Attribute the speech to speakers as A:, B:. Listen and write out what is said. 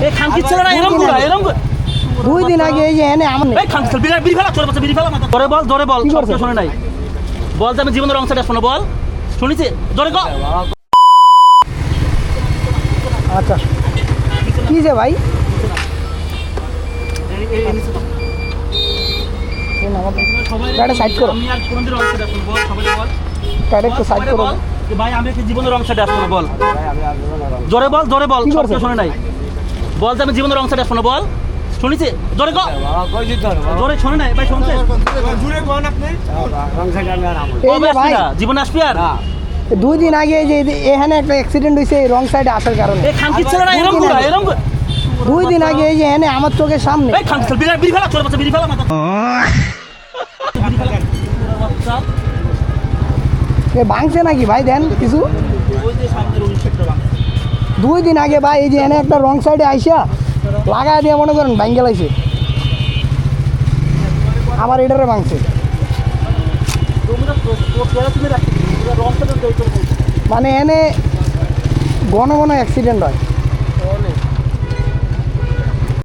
A: এই খানকি ছেলেরা এরকম
B: 2 দিন আগে এই যে এনে আমার
A: এই খানকি ছেলে বিড়ি ফেলা তোর বাচ্চা বিড়ি ফেলা মাথা জোরে বল
B: কি
A: সব
B: করছে?
A: কেউ শুনে নাই বল যে আমি জীবনের রং সাইড আসবো না বল শুনেছি জোরে কর
B: আচ্ছা কি যে ভাই গাড়ি সাইড করো
A: আমি আর কোনদিন রং সাইড আসবো বল সবাই বল
B: গাড়ি একটু সাইড করো
A: বল যে ভাই আমি কি জীবনের রং সাইড আসবো না বল জোরে বল
B: কি
A: সব
B: করছে?
A: কেউ শুনে নাই বল যে আমি জীবনের রং সাইড আসবো না বল শুনেছি জোরে কর জোরে শুনে নাই ভাই শুনছে
B: এই যে ভাই
A: জীবনে আসবি আর
B: 2 দিন আগে এই যে এখানে একটা অ্যাক্সিডেন্ট হয়েছে রং সাইডে আসার কারণে
A: এই খানকি ছেলেরা এরকম
B: 2 দিন আগে এই যে এনে আমার চোখের সামনে
A: এই খানকি ছেলে বিড়ি ফেলা তোর বাচ্চা বিড়ি ফেলা মাথা
B: এ ভাঙছে নাকি ভাই দেন কিছু
A: ওই যে সামনের 19 সেক্টর ভাঙছে
B: 2 দিন আগে ভাই এই যে এনে একটা রং সাইডে আইসা লাগায় দিয়ে মনে করেন ভাঙ্গে লাইছে আবার এটারে ভাঙছে
A: তোমরা পেয়ারা তুমি রাখছি রং সাইড
B: মানে এনে ঘন ঘন অ্যাক্সিডেন্ট হয়